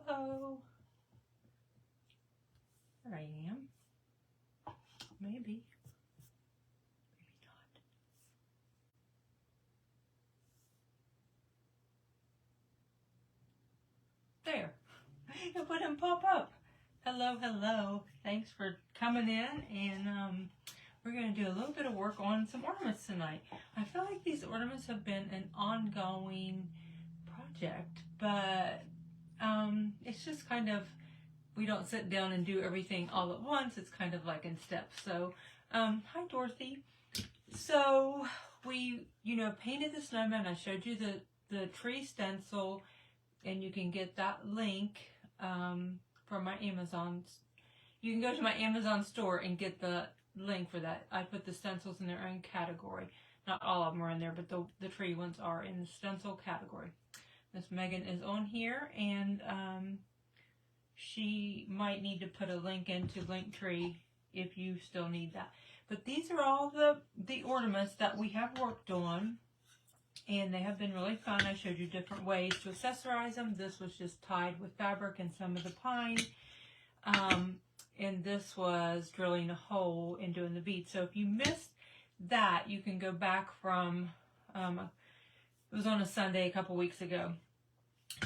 Hello. There I am. Maybe. Maybe not. There. It wouldn't pop up. Hello, hello. Thanks for coming in, and we're going to do a little bit of work on some ornaments tonight. I feel like these ornaments have been an ongoing project, but it's just kind of, we don't sit down and do everything all at once. It's kind of like in steps. So, hi Dorothy. So we, painted the snowman. I showed you the tree stencil, and you can get that link from my Amazon. You can go to my Amazon store and get the link for that. I put the stencils in their own category. Not all of them are in there, but the tree ones are in the stencil category. Miss Megan is on here, and she might need to put a link into Linktree if you still need that. But these are all the ornaments that we have worked on, and they have been really fun. I showed you different ways to accessorize them. This was just tied with fabric and some of the pine. And this was drilling a hole and doing the beads. So if you missed that, you can go back from, it was on a Sunday a couple weeks ago.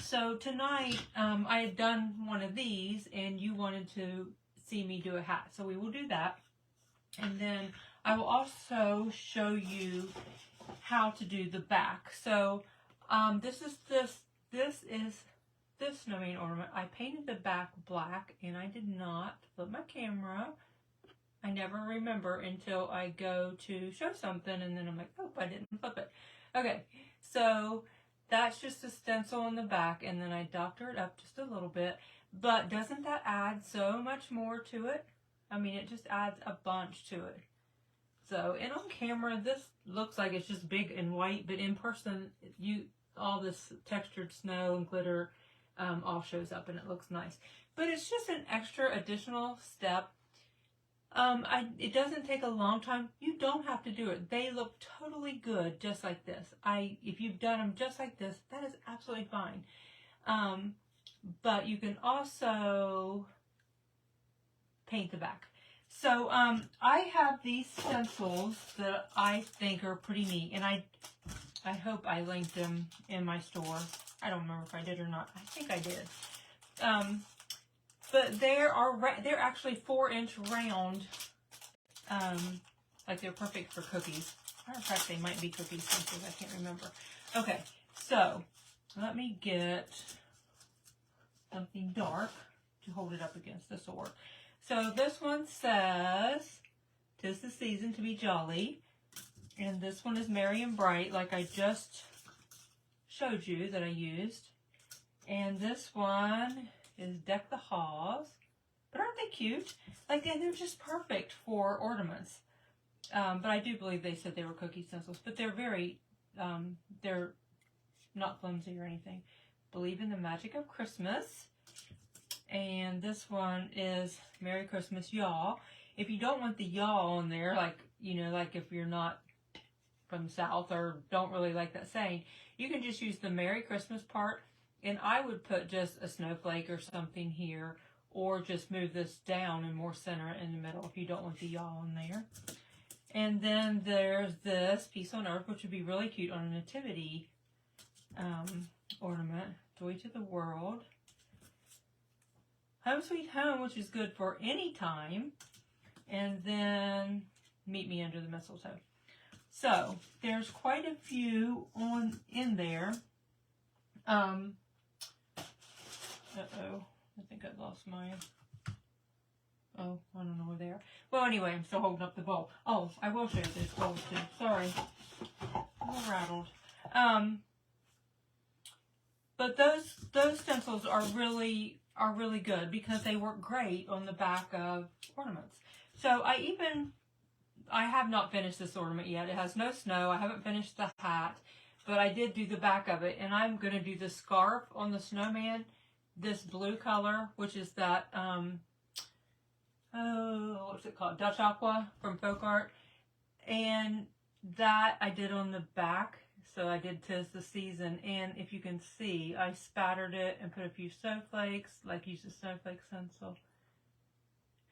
So tonight, I had done one of these, and you wanted to see me do a hat. So we will do that. And then I will also show you how to do the back. So this is this snowman ornament. I painted the back black, and I did not flip my camera. I never remember until I go to show something, and then I'm like, oh, I didn't flip it. Okay, so that's just a stencil on the back, and then I doctor it up just a little bit. But doesn't that add so much more to it? I mean, it just adds a bunch to it. So, and on camera, this looks like it's just big and white, but in person, all this textured snow and glitter all shows up, and it looks nice. But it's just an extra additional step. It doesn't take a long time. You don't have to do it. They look totally good just like this. If you've done them just like this, that is absolutely fine. But you can also paint the back. So I have these stencils that I think are pretty neat, and I hope I linked them in my store. I don't remember if I did or not. I think I did. But they're actually 4-inch round, like they're perfect for cookies. Matter of fact, they might be cookie stencils. I can't remember. Okay, so let me get something dark to hold it up against. This will work. So this one says, "'Tis the season to be jolly," and this one is merry and bright, like I just showed you that I used. And this one is deck the halls. But aren't they cute? Like, they're just perfect for ornaments. But I do believe they said they were cookie stencils. But they're very, they're not flimsy or anything. Believe in the magic of Christmas. And this one is Merry Christmas, y'all. If you don't want the y'all on there, like, like if you're not from the South or don't really like that saying, you can just use the Merry Christmas part. And I would put just a snowflake or something here, or just move this down and more center it in the middle if you don't want the y'all in there. And then there's this Peace on Earth, which would be really cute on a nativity ornament. Joy to the world. Home Sweet Home, which is good for any time. And then Meet Me Under the Mistletoe. So there's quite a few in there. Uh-oh, I think I lost mine. Oh, I don't know where they are. Well, anyway, I'm still holding up the bowl. Oh, I will show you this bowl too. Sorry. I'm all rattled. But those stencils are really good because they work great on the back of ornaments. So I have not finished this ornament yet. It has no snow. I haven't finished the hat, but I did do the back of it, and I'm going to do the scarf on the snowman, this blue color, which is that, what's it called? Dutch Aqua from Folk Art. And that I did on the back. So I did 'Tis the Season, and if you can see, I spattered it and put a few snowflakes, like use a snowflake stencil.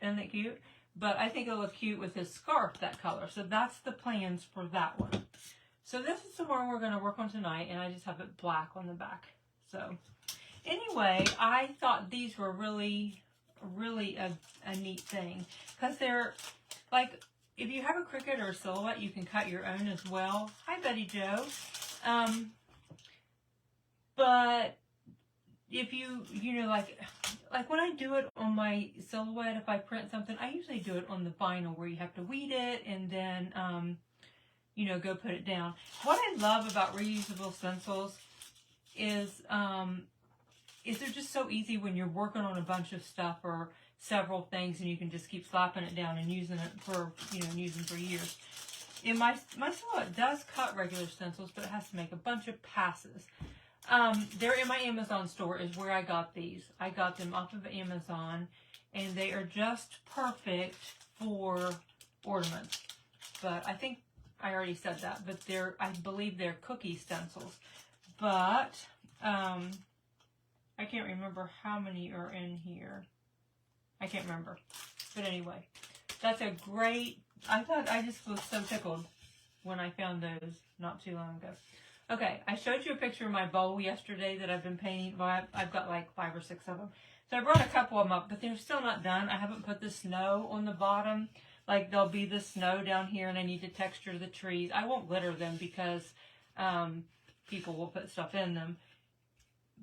Isn't that cute? But I think it'll look cute with his scarf, that color. So that's the plans for that one. So this is the one we're going to work on tonight, and I just have it black on the back. So anyway, I thought these were really a neat thing, because they're like, if you have a Cricut or a Silhouette, you can cut your own as well. Hi, Betty Joe. But if you know, like when I do it on my Silhouette, if I print something, I usually do it on the vinyl where you have to weed it and then, you know, go put it down. What I love about reusable stencils is they're just so easy when you're working on a bunch of stuff or several things, and you can just keep slapping it down and using it for, you know, using for years. And my Silhouette does cut regular stencils, but it has to make a bunch of passes. They're in my Amazon store is where I got these. I got them off of Amazon, and they are just perfect for ornaments. But I think I already said that, but I believe they're cookie stencils. But I can't remember how many are in here. I can't remember. But anyway, that's a great, I just was so tickled when I found those not too long ago. Okay, I showed you a picture of my bowl yesterday that I've been painting. Well, I've got like 5 or 6 of them. So I brought a couple of them up, but they're still not done. I haven't put the snow on the bottom. Like, there'll be the snow down here, and I need to texture the trees. I won't glitter them because people will put stuff in them.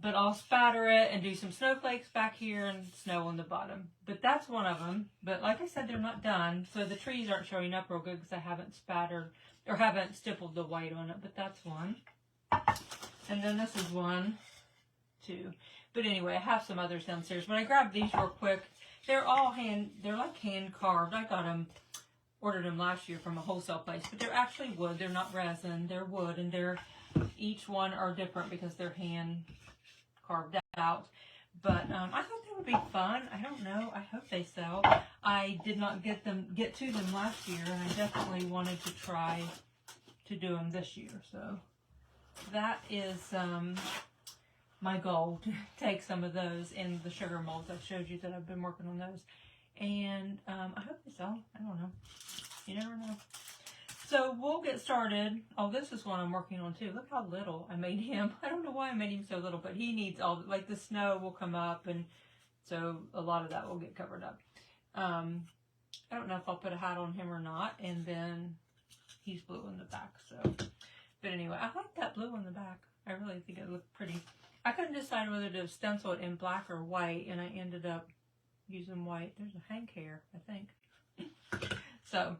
But I'll spatter it and do some snowflakes back here and snow on the bottom. But that's one of them. But like I said, they're not done. So the trees aren't showing up real good because I haven't spattered or haven't stippled the white on it. But that's one. And then this is one, too. But anyway, I have some others downstairs. When I grabbed these real quick, they're like hand carved. I got them, ordered them last year from a wholesale place. But they're actually wood. They're not resin. They're wood. And each one are different because they're hand carved out. But I thought they would be fun. I don't know. I hope they sell. I did not get to them last year, and I definitely wanted to try to do them this year. So that is my goal, to take some of those in the sugar molds. I showed you that I've been working on those, and I hope they sell. I don't know. You never know. So we'll get started. Oh, this is one I'm working on too. Look how little I made him. I don't know why I made him so little, but he needs all, like the snow will come up, and so a lot of that will get covered up. I don't know if I'll put a hat on him or not, and then he's blue in the back. So, but anyway, I like that blue on the back. I really think it looked pretty. I couldn't decide whether to stencil it in black or white, and I ended up using white. There's a hank hair, I think. So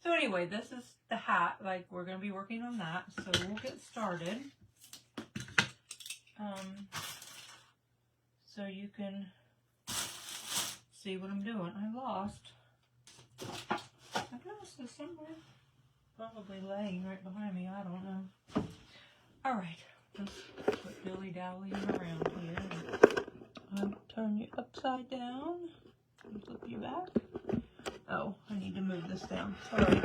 anyway, this is the hat. Like, we're going to be working on that. So we'll get started. So you can see what I'm doing. I lost this somewhere. Probably laying right behind me. I don't know. All right. Let's put dilly-dallying around here. I'll turn you upside down and flip you back. Oh, I need to move this down. Sorry.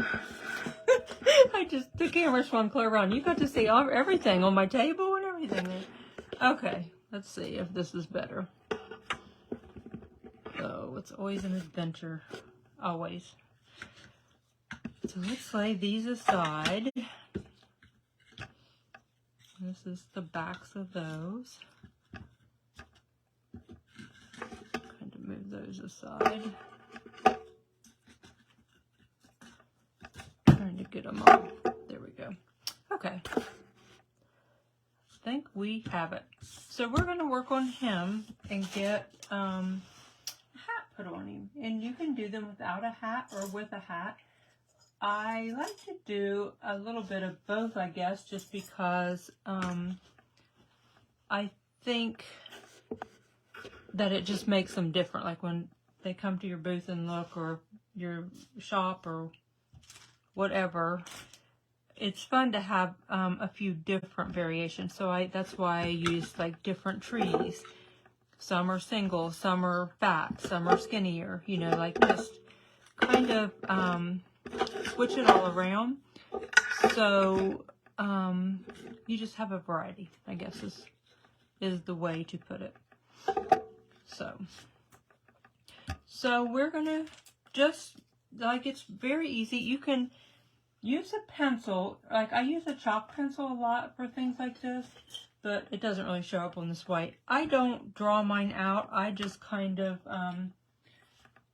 The camera swung clear around. You got to see everything on my table and everything there. Okay, let's see if this is better. Oh, it's always an adventure. Always. So let's lay these aside. This is the backs of those. Kind of move those aside. Trying to get them all. There we go. Okay. I think we have it. So we're going to work on him and get a hat put on him. And you can do them without a hat or with a hat. I like to do a little bit of both, I guess, just because I think that it just makes them different. Like when they come to your booth and look, or your shop or whatever, it's fun to have a few different variations. So that's why I use like different trees. Some are single, some are fat, some are skinnier, you know, like just kind of switch it all around. So you just have a variety, I guess is the way to put it. So we're gonna just, like, it's very easy. You can use a pencil, like I use a chalk pencil a lot for things like this, but it doesn't really show up on this white. I don't draw mine out. I just kind of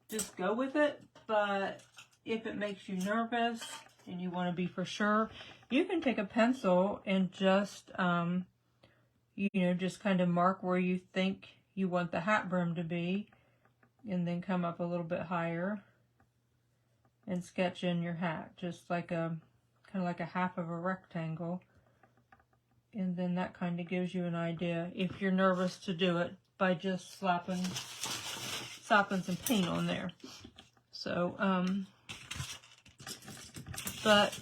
just go with it. But if it makes you nervous and you want to be for sure, you can take a pencil and just, you know, just kind of mark where you think you want the hat brim to be, and then come up a little bit higher and sketch in your hat, just like a, kind of like a half of a rectangle. And then that kind of gives you an idea if you're nervous to do it by just slapping some paint on there. So, but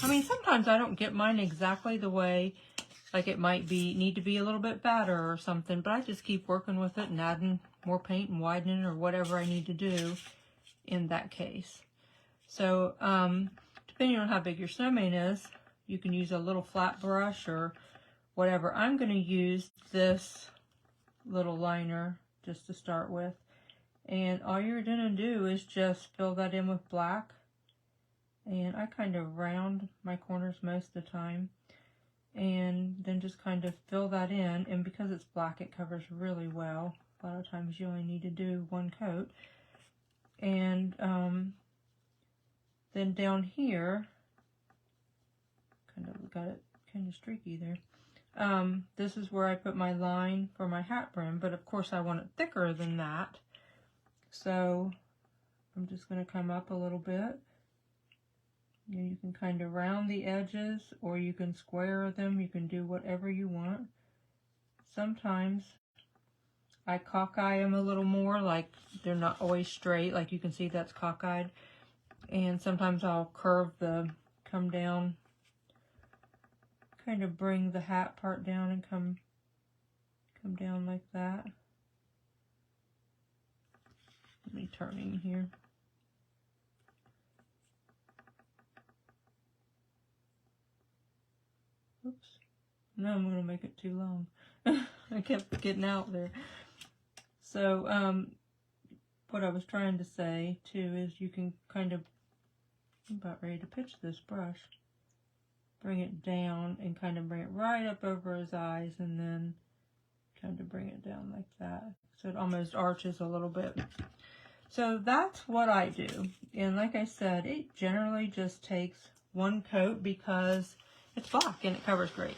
I mean, sometimes I don't get mine exactly the way, like it might be, need to be a little bit fatter or something, but I just keep working with it and adding more paint and widening or whatever I need to do in that case. So, depending on how big your snowman is, you can use a little flat brush or whatever. I'm going to use this little liner just to start with. And all you're going to do is just fill that in with black. And I kind of round my corners most of the time. And then just kind of fill that in. And because it's black, it covers really well. A lot of times you only need to do one coat. And then down here, kind of got it kind of streaky there. This is where I put my line for my hat brim, but of course I want it thicker than that. So I'm just going to come up a little bit. You can kind of round the edges, or you can square them. You can do whatever you want. Sometimes I cockeye them a little more, like they're not always straight, like you can see that's cockeyed. And sometimes I'll curve come down, kind of bring the hat part down and come down like that. Let me turn in here. Oops. No, I'm going to make it too long. I kept getting out there. So, what I was trying to say, too, is you can kind of, I'm about ready to pitch this brush. Bring it down and kind of bring it right up over his eyes, and then kind of bring it down like that. So it almost arches a little bit. So that's what I do. And like I said, it generally just takes one coat because it's black and it covers great.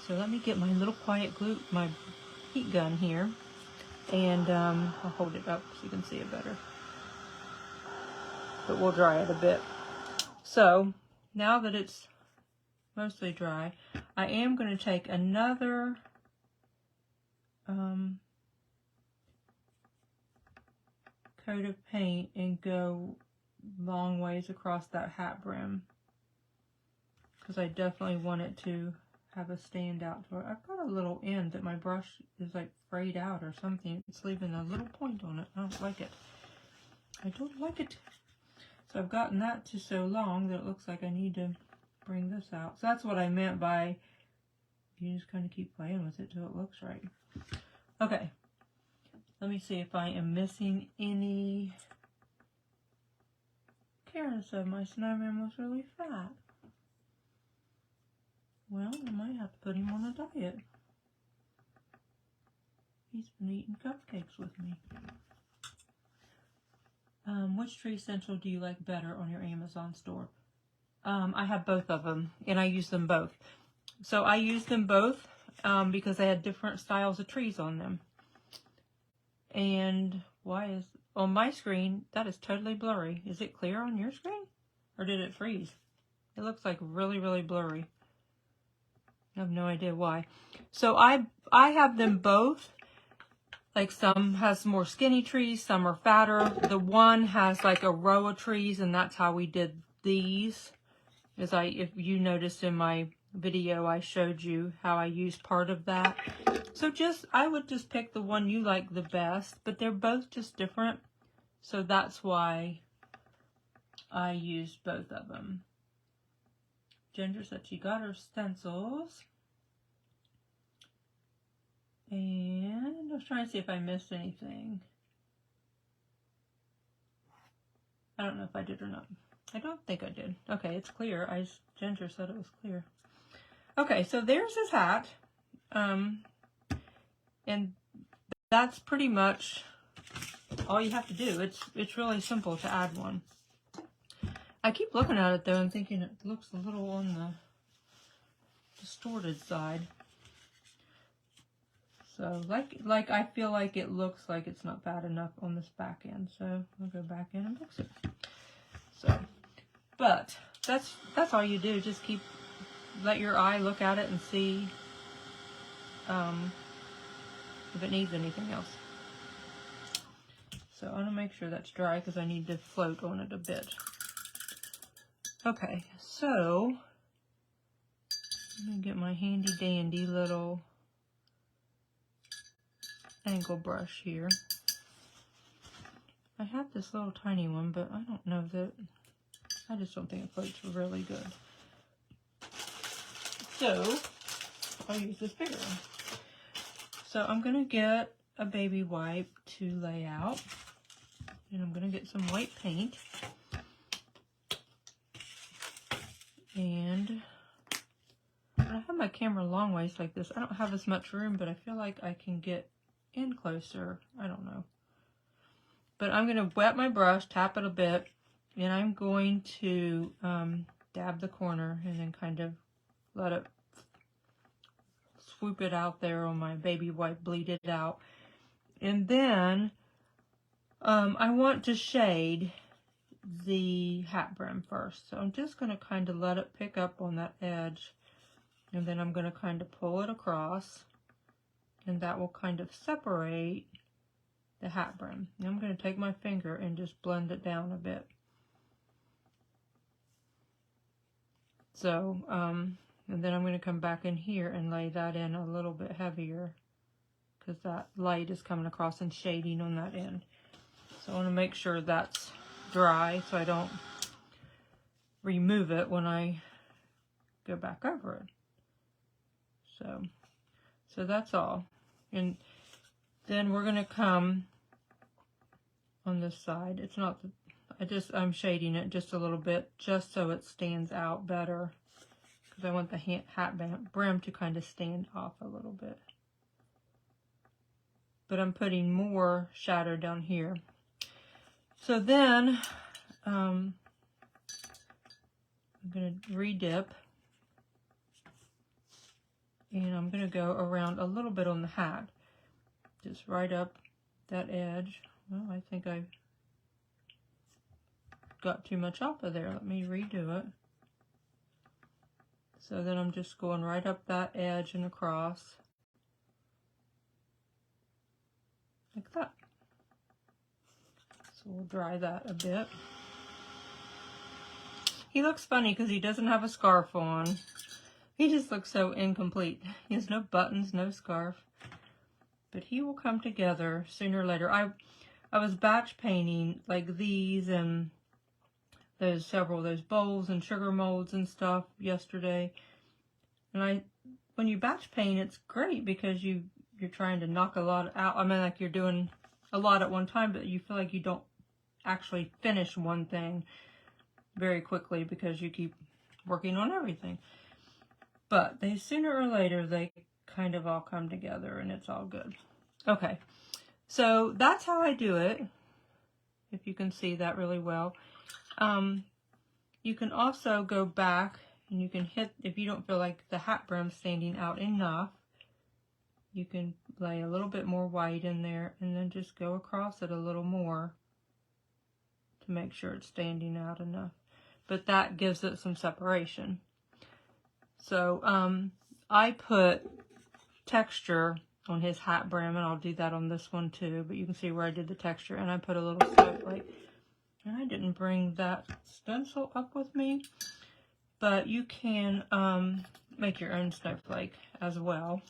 So let me get my little quiet glue, my heat gun here, and I'll hold it up so you can see it better. But we'll dry it a bit. So now that it's mostly dry, I am going to take another coat of paint and go long ways across that hat brim, because I definitely want it to have a standout to it. I've got a little end that my brush is like frayed out or something. It's leaving a little point on it. I don't like it. I don't like it. So I've gotten that to so long that it looks like I need to bring this out. So that's what I meant by you just kind of keep playing with it till it looks right. Okay. Let me see if I am missing any. Karen said my snowman was really fat. Well, I might have to put him on a diet. He's been eating cupcakes with me. Which tree stencil do you like better on your Amazon store? I have both of them, and I use them both. So I use them both because they had different styles of trees on them. And why is, on my screen, that is totally blurry. Is it clear on your screen? Or did it freeze? It looks like really, really blurry. I have no idea why. So I have them both. Like some has more skinny trees, some are fatter. The one has like a row of trees, and that's how we did these. If you noticed in my video, I showed you how I used part of that. So I would just pick the one you like the best, but they're both just different. So that's why I used both of them. Ginger said she got her stencils. And I was trying to see if I missed anything. I don't know if I did or not. I don't think I did. Okay, it's clear. Ginger said it was clear. Okay, so there's his hat. And that's pretty much all you have to do. It's really simple to add one. I keep looking at it though and thinking it looks a little on the distorted side. So like I feel like it looks like it's not bad enough on this back end. So I'll go back in and fix it. So, but that's all you do. Just let your eye look at it and see if it needs anything else. So I'm gonna make sure that's dry because I need to float on it a bit. Okay, so I'm gonna get my handy dandy little angle brush here. I have this little tiny one, but I don't know that, I just don't think it floats really good. So I'll use this bigger one. So I'm gonna get a baby wipe to lay out, and I'm gonna get some white paint, and when I have my camera a long ways like this, I don't have as much room, but I feel like I can get in closer. I don't know. But I'm going to wet my brush, tap it a bit, and I'm going to dab the corner and then kind of let it swoop it out there on my baby wipe, bleed it out. And then I want to shade the hat brim first. So I'm just going to kind of let it pick up on that edge, and then I'm going to kind of pull it across, and that will kind of separate the hat brim. And I'm going to take my finger and just blend it down a bit. So, and then I'm going to come back in here and lay that in a little bit heavier because that light is coming across and shading on that end. So I want to make sure that's dry so I don't remove it when I go back over it. So that's all. And then we're going to come on this side. It's not, I'm shading it just a little bit just so it stands out better because I want the hat brim to kind of stand off a little bit. But I'm putting more shadow down here. So then I'm going to redip, and I'm going to go around a little bit on the hat, just right up that edge. Well, I think I got too much off of there. Let me redo it. So then I'm just going right up that edge and across, like that. So we'll dry that a bit. He looks funny because he doesn't have a scarf on. He just looks so incomplete. He has no buttons, no scarf. But he will come together sooner or later. I was batch painting like these and there's several of those bowls and sugar molds and stuff yesterday. And when you batch paint, it's great because you're trying to knock a lot out. I mean, like you're doing a lot at one time, but you feel like you don't actually finish one thing very quickly because you keep working on everything. But sooner or later, they kind of all come together and it's all good. Okay, so that's how I do it, if you can see that really well. You can also go back and you can hit, if you don't feel like the hat brim's standing out enough, you can lay a little bit more white in there and then just go across it a little more to make sure it's standing out enough. But that gives it some separation. So I put texture on his hat brim, and I'll do that on this one too, but you can see where I did the texture, and I put a little snowflake. And I didn't bring that stencil up with me, but you can make your own snowflake as well.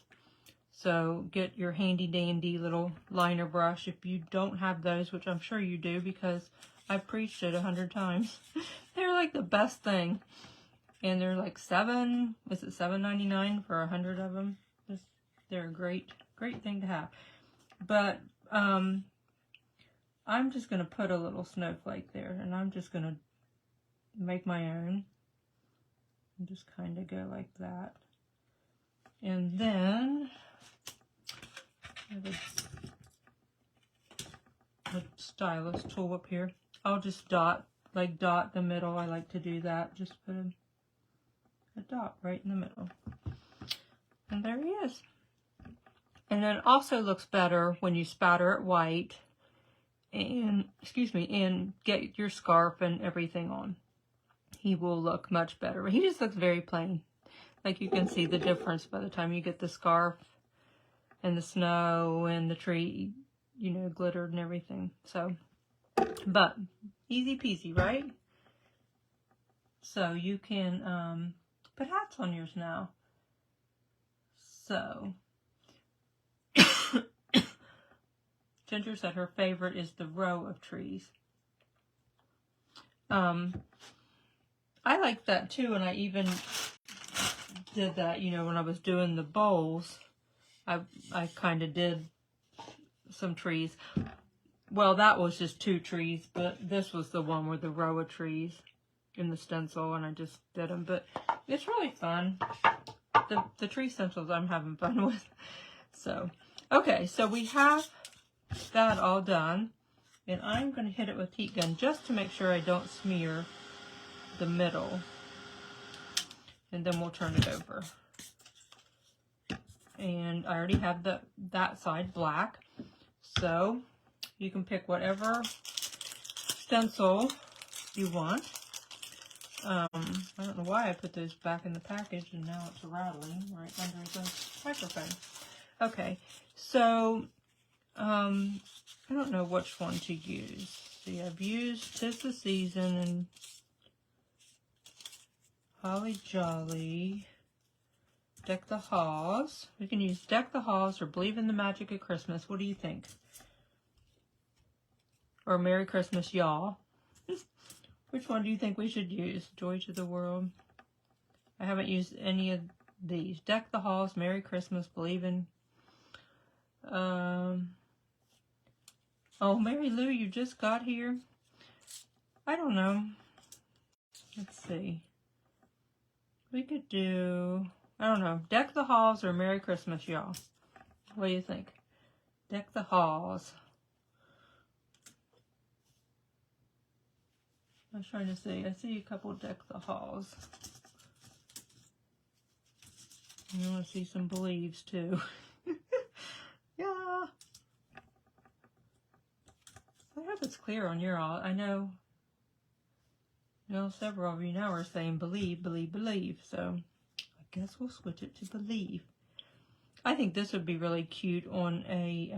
So get your handy dandy little liner brush. If you don't have those, which I'm sure you do because I've preached it 100 times, they're like the best thing. And they're like $7.99 for 100 of them. They're a great thing to have. But I'm just going to put a little snowflake there, and I'm just going to make my own. And just kind of go like that. And then I have a stylus tool up here. I'll just dot the middle. I like to do that. Just put a dot right in the middle. And there he is. And then it also looks better when you spatter it white and, and get your scarf and everything on. He will look much better. He just looks very plain. Like you can see the difference by the time you get the scarf and the snow and the tree, you know, glittered and everything. So, but easy peasy, right? So you can put hats on yours now. So, Ginger said her favorite is the row of trees. I like that too, and I even did that, you know, when I was doing the bowls. I kind of did some trees. Well, that was just 2 trees, but this was the one with the row of trees in the stencil, and I just did them. But it's really fun. The tree stencils I'm having fun with. So, okay, so we have that all done, and I'm going to hit it with heat gun just to make sure I don't smear the middle, and then we'll turn it over. And I already have that side black, so you can pick whatever stencil you want. I don't know why I put those back in the package and now it's rattling right under the microphone. Okay, so I don't know which one to use. See, I've used 'Tis the Season and Holly Jolly, Deck the Halls. We can use Deck the Halls or Believe in the Magic of Christmas. What do you think? Or Merry Christmas, y'all. Which one do you think we should use? Joy to the World. I haven't used any of these. Deck the Halls, Merry Christmas, Believe in... Oh, Mary Lou, you just got here? I don't know. Let's see. We could do... I don't know. Deck the Halls or Merry Christmas, y'all. What do you think? Deck the Halls. I was trying to see. I see a couple Deck the Halls. I want to see some Believes too. Yeah. I hope it's clear on your all. I know. You know, several of you now are saying believe, believe, believe. So I guess we'll switch it to Believe. I think this would be really cute on a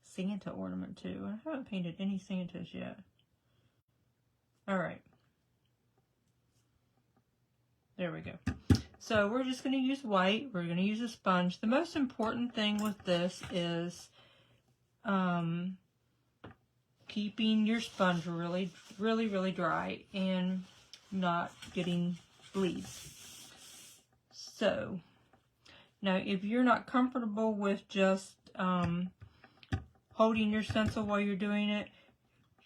Santa ornament too. I haven't painted any Santas yet. All right. There we go. So we're just going to use white. We're going to use a sponge. The most important thing with this is keeping your sponge really, really, really dry and not getting bleeds. So now if you're not comfortable with just holding your stencil while you're doing it,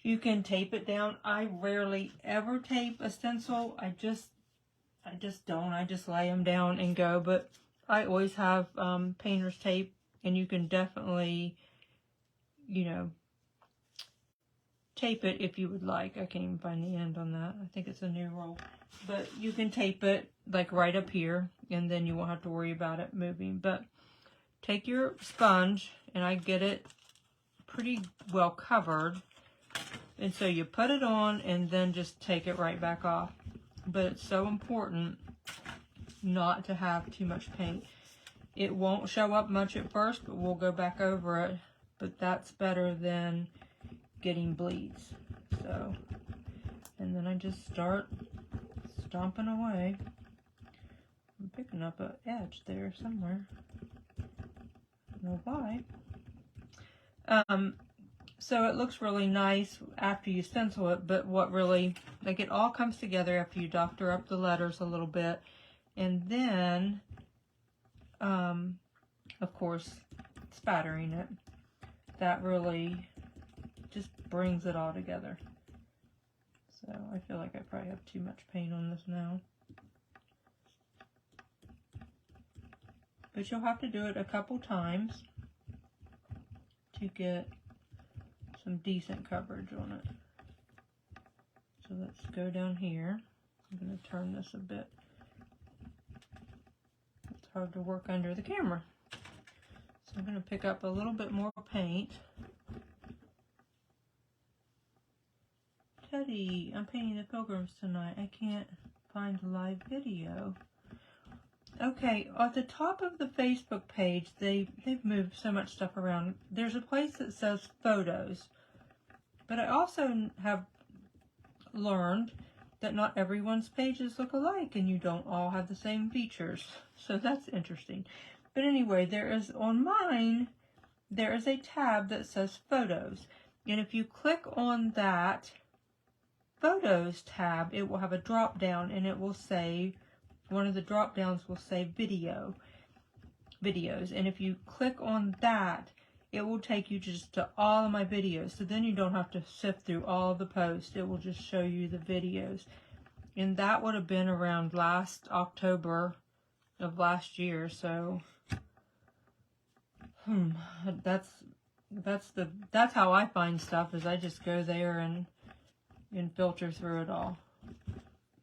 you can tape it down. I rarely ever tape a stencil. I just don't. I just lay them down and go. But I always have painter's tape, and you can definitely, you know, tape it if you would like. I can't even find the end on that. I think it's a new roll. But you can tape it like right up here, and then you won't have to worry about it moving. But take your sponge, and I get it pretty well covered. And so you put it on and then just take it right back off. But it's so important not to have too much paint. It won't show up much at first, but we'll go back over it. But that's better than getting bleeds. So, and then I just start stomping away. I'm picking up an edge there somewhere. I don't know why. So it looks really nice after you stencil it, but what really, like, it all comes together after you doctor up the letters a little bit. And then, of course, spattering it. That really just brings it all together. So I feel like I probably have too much paint on this now. But you'll have to do it a couple times to get some decent coverage on it. So let's go down here. I'm going to turn this a bit. It's hard to work under the camera. So I'm going to pick up a little bit more paint. Teddy, I'm painting the pilgrims tonight. I can't find the live video. Okay, at the top of the Facebook page, they've moved so much stuff around. There's a place that says photos, but I also have learned that not everyone's pages look alike, and you don't all have the same features. So that's interesting. But anyway, on mine, there is a tab that says photos, and if you click on that photos tab, it will have a drop down, and it will say, one of the drop downs will say videos, and if you click on that, it will take you just to all of my videos, so then you don't have to sift through all the posts. It will just show you the videos. And that would have been around last October of last year, so that's how I find stuff, is I just go there and filter through it all.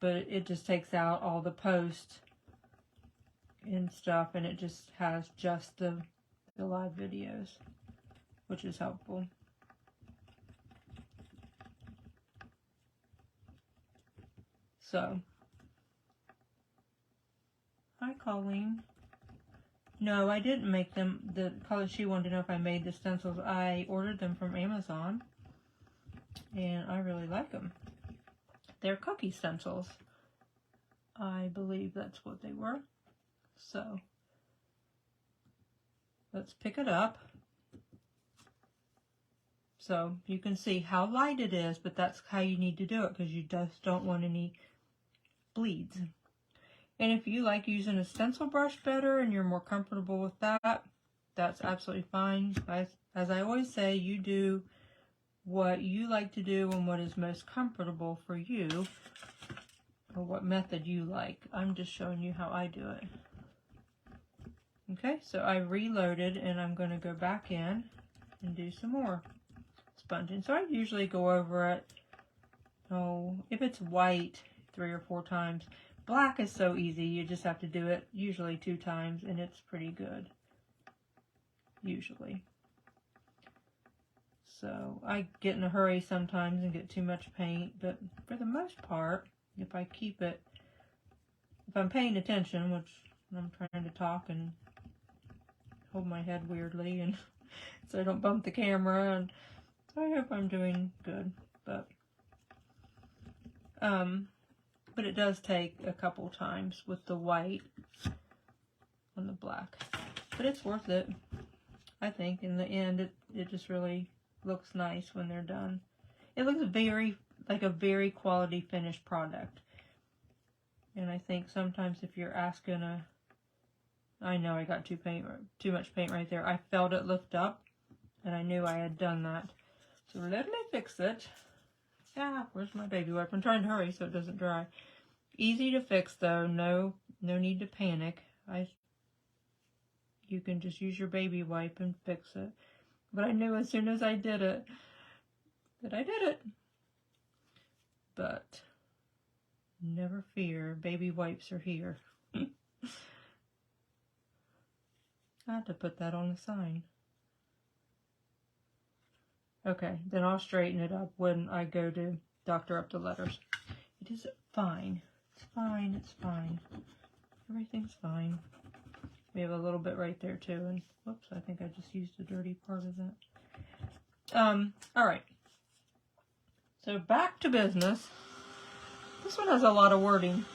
But it just takes out all the posts and stuff, and it just has just the live videos, which is helpful. So, hi Colleen. No, I didn't make them. The color she wanted to know if I made the stencils. I ordered them from Amazon, and I really like them. They're cookie stencils. I believe that's what they were. So, let's pick it up. So, you can see how light it is, but that's how you need to do it, because you just don't want any bleeds. And if you like using a stencil brush better and you're more comfortable with that, that's absolutely fine. As I always say, you do what you like to do and what is most comfortable for you, or what method you like. I'm just showing you how I do it. Okay, so I reloaded, and I'm going to go back in and do some more sponging. So I usually go over it, if it's white, 3 or 4 times. Black is so easy, you just have to do it usually 2 times, and it's pretty good, usually. So I get in a hurry sometimes and get too much paint, but for the most part, if I keep it, if I'm paying attention, which I'm trying to talk and hold my head weirdly, and so I don't bump the camera, and so I hope I'm doing good, but it does take a couple times with the white on the black, but it's worth it. I think in the end, it just really looks nice when they're done. It looks like a very quality finished product. And I think sometimes if you're asking I know I got too much paint right there. I felt it lift up, and I knew I had done that. So let me fix it. Ah, where's my baby wipe? I'm trying to hurry so it doesn't dry. Easy to fix though. No need to panic. You can just use your baby wipe and fix it. But I knew as soon as I did it that I did it. But never fear, baby wipes are here. I had to put that on the sign. Okay, then I'll straighten it up when I go to doctor up the letters. It is fine. It's fine. It's fine. Everything's fine. We have a little bit right there too, and whoops, I think I just used a dirty part of that. Alright. So back to business. This one has a lot of wording.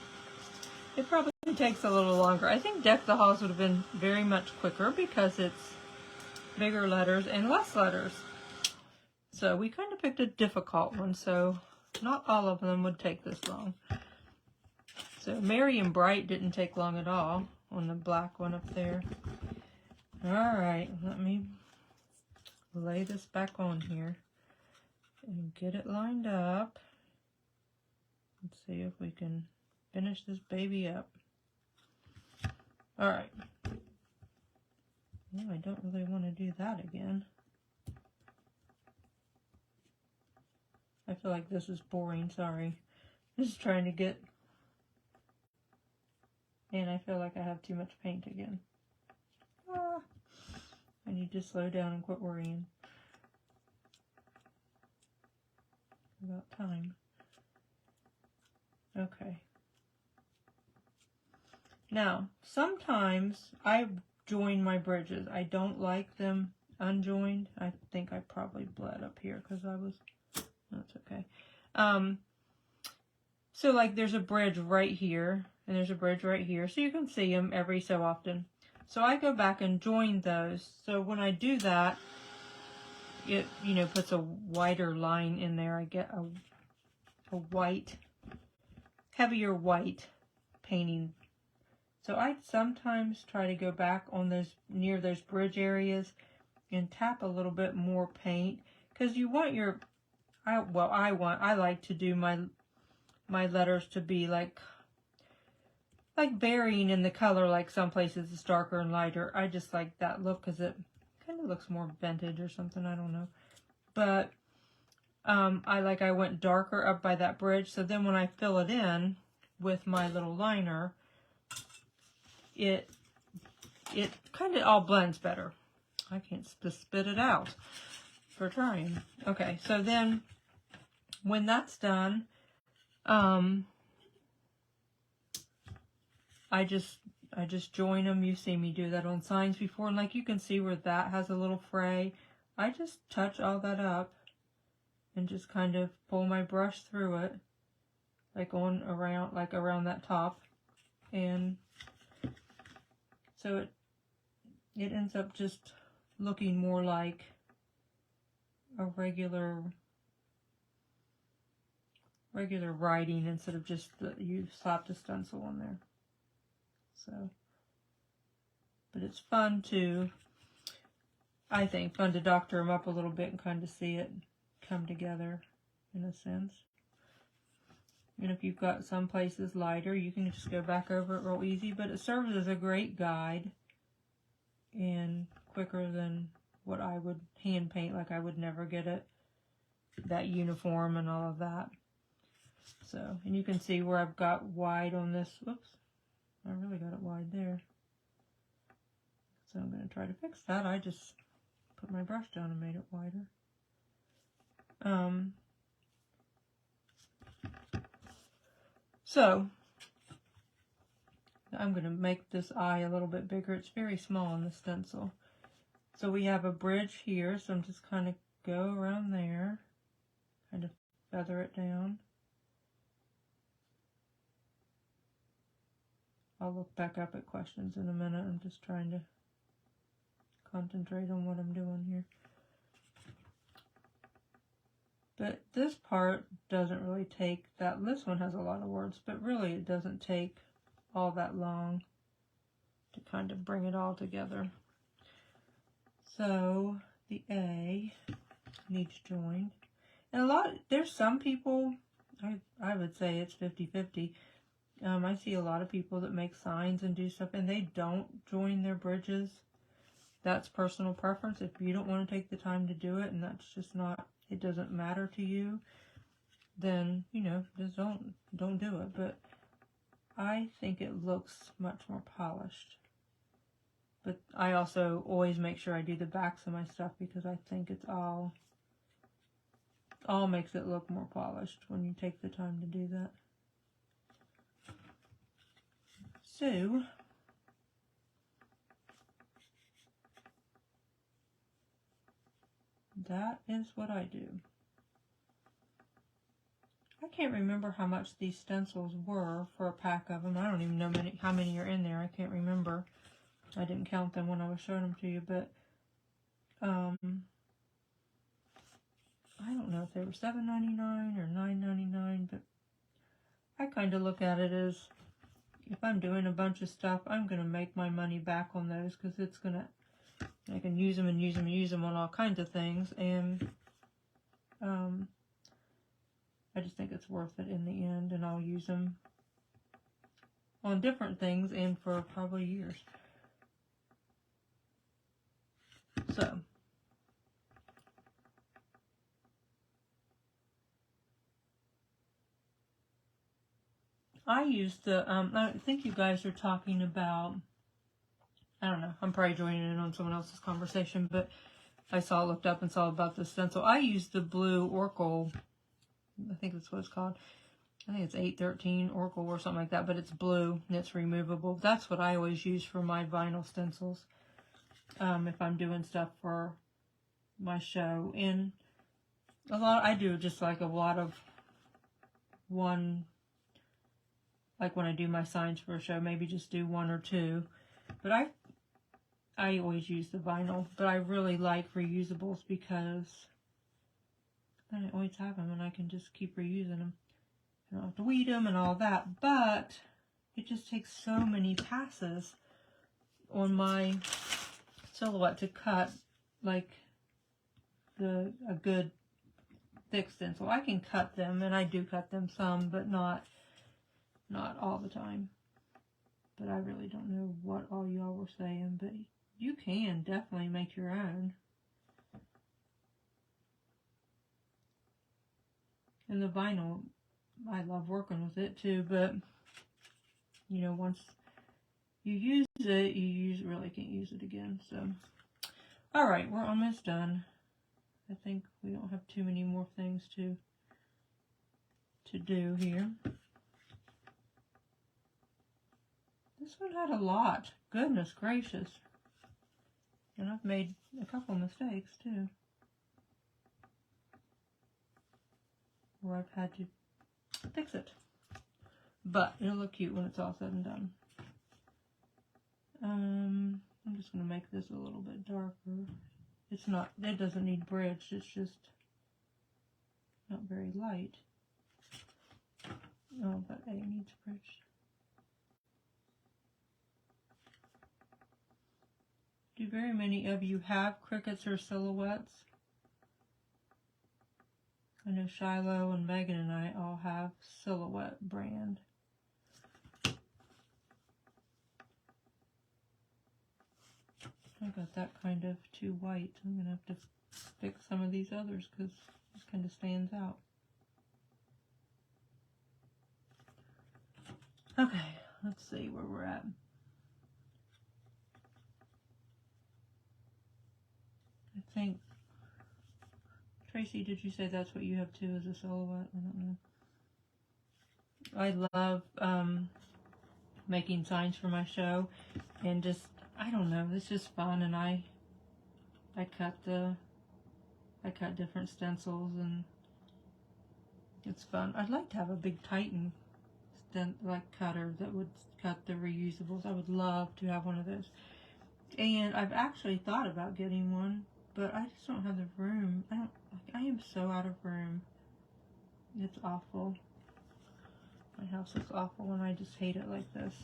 It probably takes a little longer. I think Deck the Halls would have been very much quicker because it's bigger letters and less letters. So we kind of picked a difficult one, so not all of them would take this long. So Merry and Bright didn't take long at all on the black one up there. Alright, let me lay this back on here and get it lined up. Let's see if we can finish this baby up. Alright. No, I don't really want to do that again. I feel like this is boring, sorry. Just trying to get... And I feel like I have too much paint again. Ah, I need to slow down and quit worrying about time. Okay. Now, sometimes I join my bridges. I don't like them unjoined. I think I probably bled up here because I was... That's okay. So like there's a bridge right here and there's a bridge right here. So you can see them every so often. So I go back and join those. So when I do that, it, you know, puts a wider line in there. I get a white, heavier white painting. So I sometimes try to go back on those, near those bridge areas and tap a little bit more paint. Because you want your, I like to do my letters to be like varying in the color, like some places it's darker and lighter. I just like that look because it kind of looks more vintage or something, I don't know. But I went darker up by that bridge, so then when I fill it in with my little liner, it kind of all blends better. I can't spit it out for trying. Okay, so then when that's done, I just join them. You've seen me do that on signs before, and like you can see where that has a little fray. I just touch all that up and just kind of pull my brush through it, like around that top, and so it ends up just looking more like a regular writing instead of just you slapped a stencil on there. So, but it's fun to, I think, fun to doctor them up a little bit and kind of see it come together in a sense. And if you've got some places lighter, you can just go back over it real easy, but it serves as a great guide and quicker than what I would hand paint. Like I would never get it that uniform and all of that. So, and you can see where I've got wide on this. Whoops, I really got it wide there. So I'm going to try to fix that. I just put my brush down and made it wider. So I'm going to make this eye a little bit bigger. It's very small on the stencil. So we have a bridge here, so I'm just kind of go around there, kind of feather it down. I'll look back up at questions in a minute. I'm just trying to concentrate on what I'm doing here. But this part doesn't really take that. This one has a lot of words, but really it doesn't take all that long to kind of bring it all together. So the A needs joined. And there's some people, I would say it's 50-50. I see a lot of people that make signs and do stuff and they don't join their bridges. That's personal preference. If you don't want to take the time to do it and that's just not, it doesn't matter to you, then, you know, just don't do it. But I think it looks much more polished. But I also always make sure I do the backs of my stuff because I think it's all makes it look more polished when you take the time to do that. So that is what I do. I can't remember how much these stencils were for a pack of them. I don't even know how many are in there. I can't remember. I didn't count them when I was showing them to you, but I don't know if they were $7.99 or $9.99, but I kind of look at it as, if I'm doing a bunch of stuff, I'm going to make my money back on those, because it's going to, I can use them and use them and use them on all kinds of things, and I just think it's worth it in the end, and I'll use them on different things and for probably years. So, I use the, I think you guys are talking about, I don't know, I'm probably joining in on someone else's conversation, but I looked up and saw about the stencil. I use the blue Oracle, I think that's what it's called. I think it's 813 Oracle or something like that, but it's blue and it's removable. That's what I always use for my vinyl stencils, if I'm doing stuff for my show. And I do just like a lot of one, like when I do my signs for a show, maybe just do one or two. But I always use the vinyl, but I really like reusables because then I always have them and I can just keep reusing them. I don't have to weed them and all that, but it just takes so many passes on my silhouette to cut like a good thick stencil. I can cut them, and I do cut them some, but not all the time. But I really don't know what all y'all were saying, but you can definitely make your own. And the vinyl, I love working with it too, but you know, once you use it, you really can't use it again. So, all right, we're almost done. I think we don't have too many more things to do here. This one had a lot. Goodness gracious. And I've made a couple mistakes too, where I've had to fix it. But it'll look cute when it's all said and done. I'm just going to make this a little bit darker. It's not, it doesn't need bridge, it's just not very light. Oh, but A needs bridge. Do very many of you have crickets or silhouettes? I know Shiloh and Megan and I all have Silhouette brand. I got that kind of too white. I'm going to have to fix some of these others because this kind of stands out. Okay, let's see where we're at. I think, Tracy, did you say that's what you have too as a silhouette? I don't know. I love making signs for my show, and just, I don't know, it's just fun, and I cut different stencils, and it's fun. I'd like to have a big Titan cutter that would cut the reusables. I would love to have one of those. And I've actually thought about getting one, but I just don't have the room. I am so out of room. It's awful. My house looks awful, and I just hate it like this.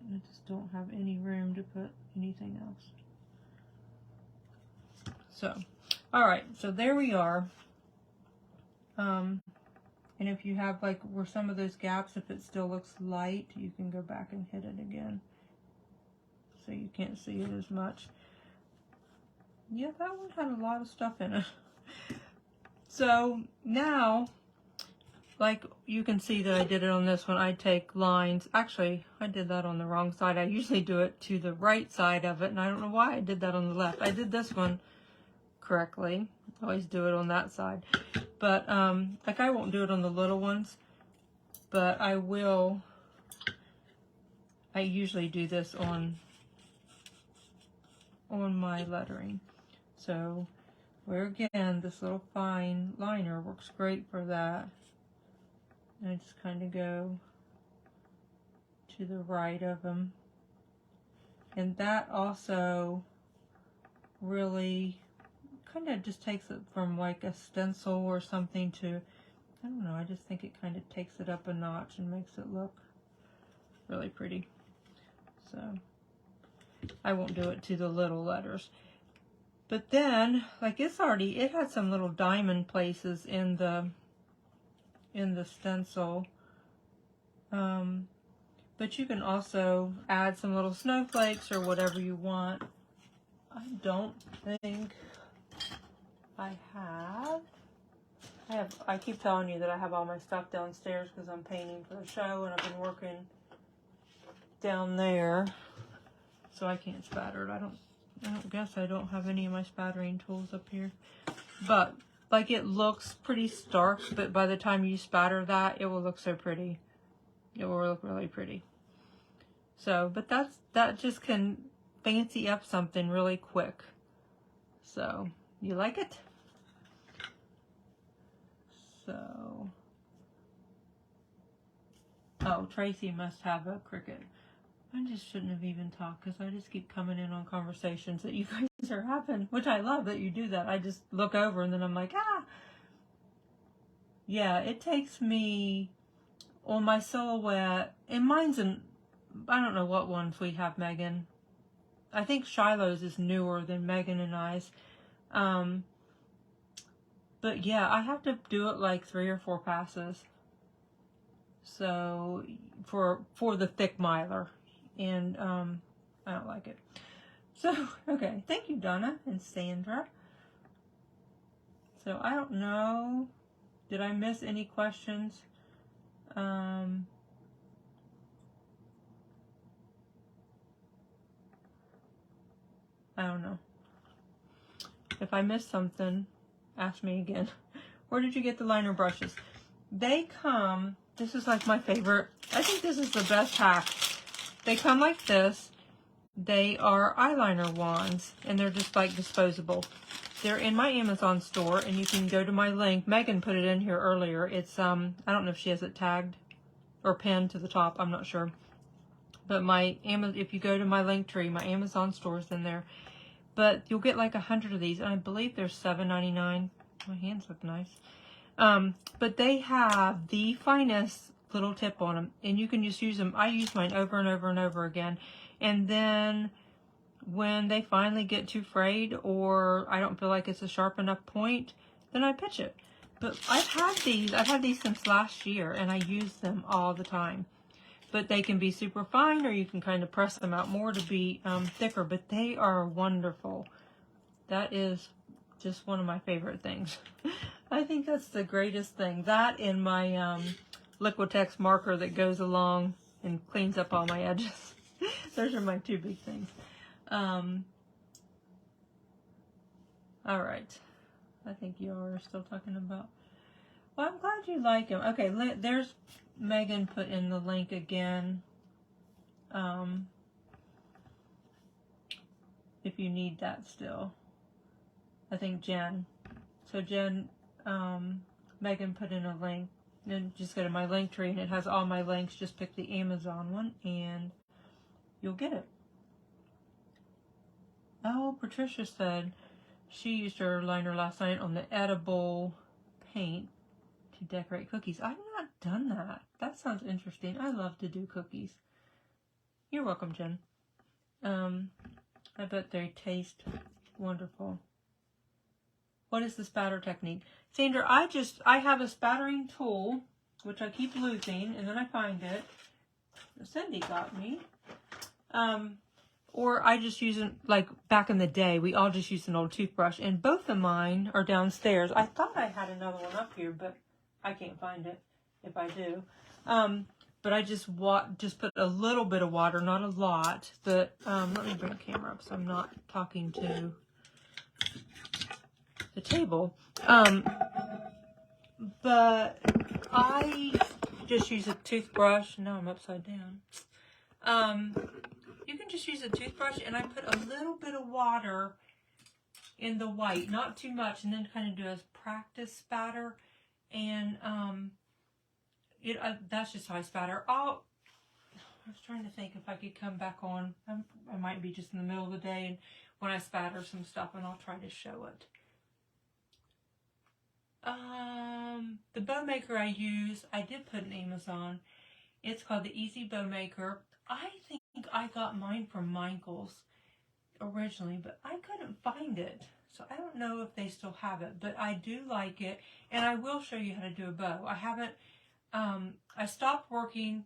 I just don't have any room to put anything else. So, alright, so there we are. And if you have, like, where some of those gaps, if it still looks light, you can go back and hit it again. So you can't see it as much. Yeah, that one had a lot of stuff in it. So now, like you can see that I did it on this one. I take lines. Actually, I did that on the wrong side. I usually do it to the right side of it, and I don't know why I did that on the left. I did this one correctly. I always do it on that side. But, like, I won't do it on the little ones, but I will. I usually do this on my lettering. So, where again, this little fine liner works great for that. And I just kind of go to the right of them. And that also really kind of just takes it from like a stencil or something to, I don't know, I just think it kind of takes it up a notch and makes it look really pretty. So I won't do it to the little letters. But then, like it had some little diamond places in the stencil. But you can also add some little snowflakes or whatever you want. I don't think I keep telling you that I have all my stuff downstairs because I'm painting for the show and I've been working down there. So I can't spatter it. I don't guess I don't have any of my spattering tools up here. But like it looks pretty stark, but by the time you spatter that, it will look so pretty. It will look really pretty. So, but that just can fancy up something really quick. So, you like it? So, oh, Tracy must have a Cricut. I just shouldn't have even talked because I just keep coming in on conversations that you guys are having, which I love that you do that. I just look over and then I'm like, ah. Yeah, it takes me on my silhouette, and mine's in, I don't know what ones we have, Megan. I think Shiloh's is newer than Megan and I's. But yeah, I have to do it like 3 or 4 passes. So for the thick miler. And I don't like it. So, okay. Thank you, Donna and Sandra. So I don't know. Did I miss any questions? I don't know. If I missed something, ask me again. Where did you get the liner brushes? They come, this is like my favorite. I think this is the best hack. They come like this. They are eyeliner wands, and they're just like disposable. They're in my Amazon store, and you can go to my link. Megan put it in here earlier. It's, I don't know if she has it tagged or pinned to the top. I'm not sure. But if you go to my link tree, my Amazon store is in there. But you'll get like 100 of these, and I believe they're $7.99. My hands look nice. But they have the finest little tip on them, and you can just use them. I use mine over and over and over again, and then when they finally get too frayed or I don't feel like it's a sharp enough point, then I pitch it. But I've had these since last year, and I use them all the time. But they can be super fine, or you can kind of press them out more to be thicker, but they are wonderful. That is just one of my favorite things. I think that's the greatest thing. That and my Liquitex marker that goes along and cleans up all my edges. Those are my 2 big things. All right. I think you are still talking about. Well, I'm glad you like them. Okay, there's Megan put in the link again. If you need that still. I think Jen. So Jen, Megan put in a link. Then just go to my link tree and it has all my links. Just pick the Amazon one and you'll get it. Oh, Patricia said she used her liner last night on the edible paint to decorate cookies. I've not done that. That sounds interesting. I love to do cookies. You're welcome, Jen. I bet they taste wonderful. What is the spatter technique? Sandra, I have a spattering tool, which I keep losing, and then I find it. Cindy got me. Or I just use it, like back in the day, we all just used an old toothbrush, and both of mine are downstairs. I thought I had another one up here, but I can't find it if I do. But I just put a little bit of water, not a lot, but let me bring the camera up so I'm not talking to the table. But I just use a toothbrush. No, I'm upside down. You can just use a toothbrush, and I put a little bit of water in the white, not too much, and then kind of do a practice spatter. And that's just how I spatter. I was trying to think if I could come back on. I might be just in the middle of the day, and when I spatter some stuff, and I'll try to show it. The bow maker I use, I did put in Amazon. It's called the Easy Bow Maker. I think I got mine from Michael's originally, but I couldn't find it. So I don't know if they still have it, but I do like it. And I will show you how to do a bow. I haven't, I stopped working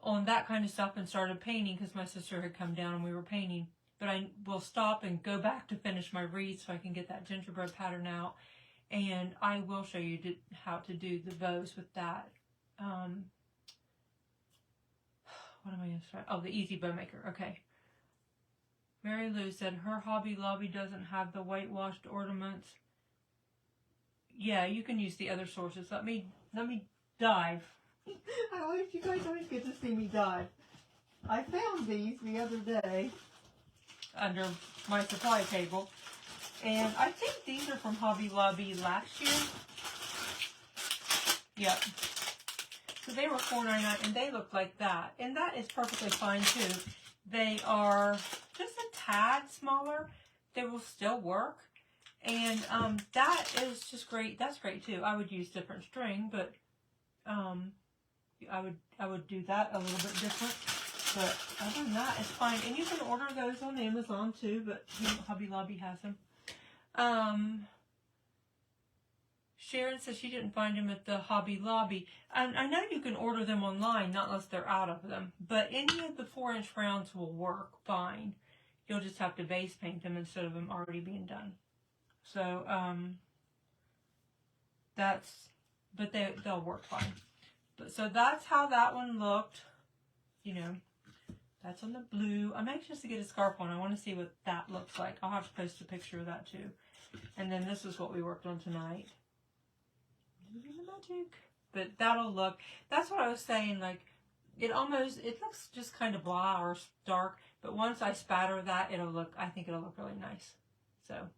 on that kind of stuff and started painting because my sister had come down and we were painting. But I will stop and go back to finish my wreath so I can get that gingerbread pattern out. And I will show you how to do the bows with that. What am I going to start? Oh, the Easy Bow Maker. Okay. Mary Lou said her Hobby Lobby doesn't have the whitewashed ornaments. Yeah, you can use the other sources. Let me dive. You guys always get to see me dive. I found these the other day under my supply table. And I think these are from Hobby Lobby last year. Yep. So they were $4.99 and they look like that. And that is perfectly fine too. They are just a tad smaller. They will still work. And that is just great. That's great too. I would use different string, but I would do that a little bit different. But other than that, it's fine. And you can order those on Amazon too, but Hobby Lobby has them. Sharon says she didn't find them at the Hobby Lobby. I know you can order them online, not unless they're out of them. But any of the 4-inch rounds will work fine. You'll just have to base paint them instead of them already being done. So, but they'll work fine. But, so that's how that one looked. You know, that's on the blue. I'm anxious to get a scarf on. I want to see what that looks like. I'll have to post a picture of that too. And then this is what we worked on tonight. Moving the magic. But that'll look, that's what I was saying, like, it looks just kind of blah or dark, but once I spatter that, I think it'll look really nice. So,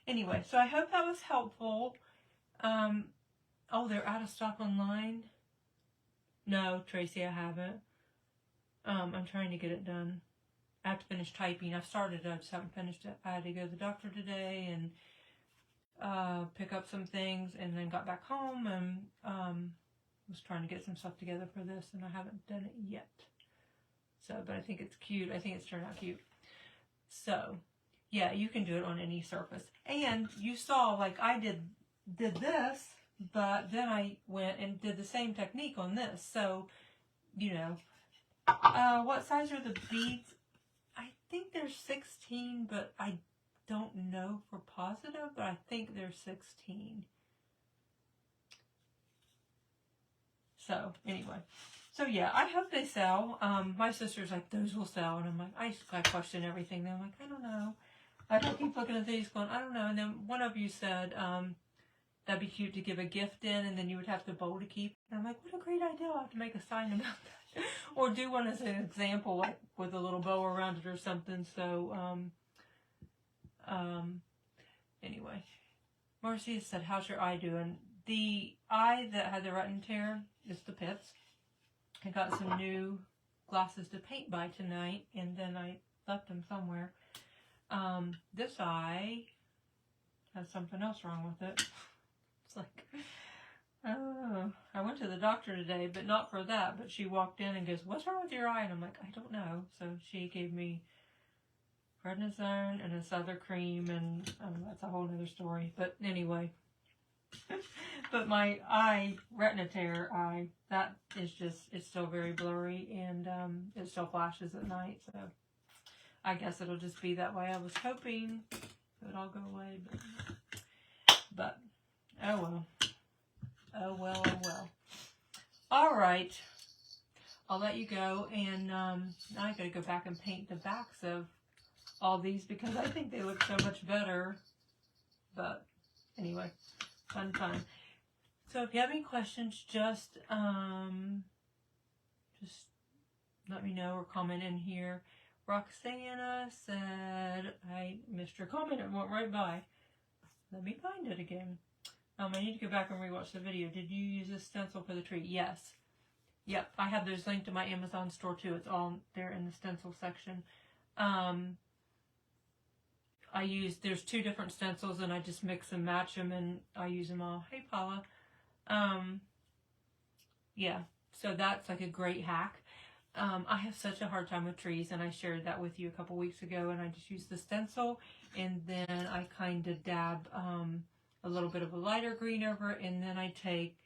anyway, so I hope that was helpful. Oh, they're out of stock online? No, Tracy, I haven't. I'm trying to get it done. I have to finish typing. I've started it, I just haven't finished it. I had to go to the doctor today and pick up some things, and then got back home and was trying to get some stuff together for this, and I haven't done it yet. So, but I think it's cute. I think it's turned out cute. So, yeah, you can do it on any surface. And you saw, like, I did this, but then I went and did the same technique on this. So, you know, what size are the beads? I think they're 16, but I don't know for positive, but I think they're 16. So, anyway. So, yeah, I hope they sell. My sister's like, those will sell. And I'm like, I question everything. Then I'm like, I don't know. I keep looking at these going, I don't know. And then one of you said, that'd be cute to give a gift in, and then you would have the bowl to keep. And I'm like, what a great idea. I'll have to make a sign about that. Or do one as an example, like with a little bow around it or something. So, anyway. Marcia said, how's your eye doing? The eye that had the retin tear is the pits. I got some new glasses to paint by tonight, and then I left them somewhere. This eye has something else wrong with it. It's like, oh, I went to the doctor today, but not for that. But she walked in and goes, what's wrong with your eye? And I'm like, I don't know. So she gave me prednisone and this other cream, and that's a whole other story. But anyway, but my eye, retina tear eye, that is just, it's still very blurry, and it still flashes at night. So I guess it'll just be that way. I was hoping it would all go away, but oh well. Oh well, oh well. All right. I'll let you go, and now I gotta go back and paint the backs of all these because I think they look so much better. But anyway, fun time. So if you have any questions, just let me know or comment in here. Roxana said, I missed your comment. It went right by. Let me find it again. I need to go back and rewatch the video. Did you use a stencil for the tree? Yes. Yep, I have those linked to my Amazon store too. It's all there in the stencil section. there's 2 different stencils, and I just mix and match them, and I use them all. Hey, Paula. Yeah, so that's like a great hack. I have such a hard time with trees, and I shared that with you a couple weeks ago, and I just use the stencil, and then I kind of dab a little bit of a lighter green over it, and then I take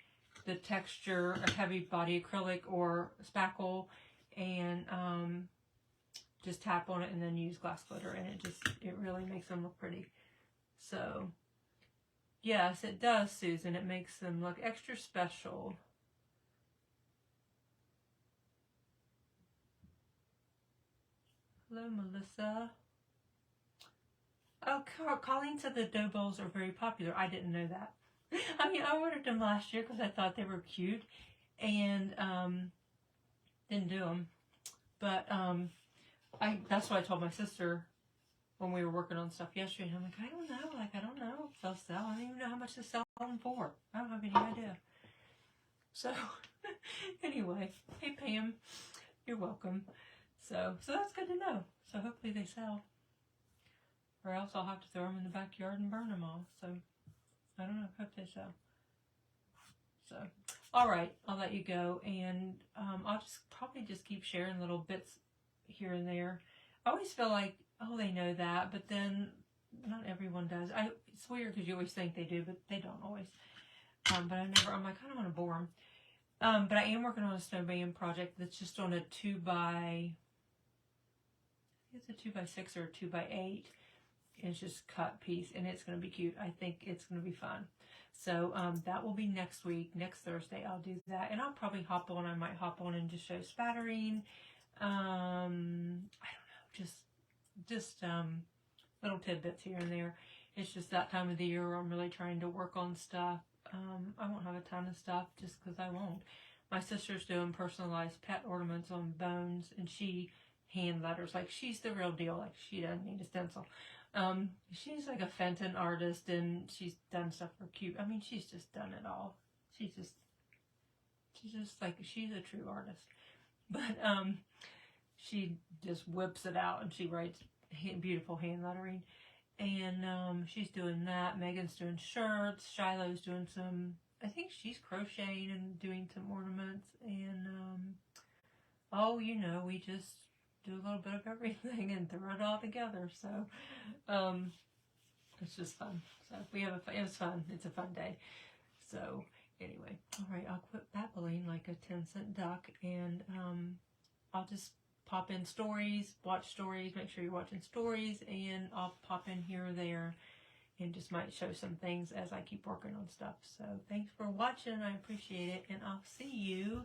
the texture, a heavy body acrylic or spackle, and just tap on it, and then use glass glitter, and it really makes them look pretty. So, yes, it does, Susan. It makes them look extra special. Hello, Melissa. Oh, Colleen said the dough balls are very popular. I didn't know that. I mean, I ordered them last year because I thought they were cute, and didn't do them. But that's what I told my sister when we were working on stuff yesterday. And I'm like, I don't know. Like, I don't know if they'll sell. I don't even know how much to sell them for. I don't have any idea. So, anyway, hey, Pam. You're welcome. So that's good to know. So hopefully they sell. Or else I'll have to throw them in the backyard and burn them all. So, I don't know. Hope they sell. So, all right. I'll let you go. And I'll probably just keep sharing little bits here and there. I always feel like, oh, they know that. But then not everyone does. It's weird because you always think they do, but they don't always. But I'm like, I don't want to bore them. But I am working on a snowman project that's just on a 2x, it's a 2x6 or a 2x8. And it's just cut piece, and it's going to be cute. I think it's going to be fun. So that will be next week. Next Thursday, I'll do that. And I'll probably hop on. I might hop on and just show spattering. I don't know. Just little tidbits here and there. It's just that time of the year where I'm really trying to work on stuff. I won't have a ton of stuff just because I won't. My sister's doing personalized pet ornaments on bones, and she hand letters. Like, she's the real deal. Like, she doesn't need a stencil. She's like a Fenton artist, and she's done stuff for cute. I mean, she's just done it all. She's just like, she's a true artist. But, she just whips it out, and she writes beautiful hand lettering. And, she's doing that. Megan's doing shirts. Shiloh's doing some, I think she's crocheting and doing some ornaments. And, oh, you know, we just do a little bit of everything and throw it all together. So, it's just fun. So it was fun. It's a fun day. So anyway, all right, I'll quit babbling like a 10-cent duck, and I'll just pop in stories, watch stories, make sure you're watching stories, and I'll pop in here or there and just might show some things as I keep working on stuff. So thanks for watching. I appreciate it, and I'll see you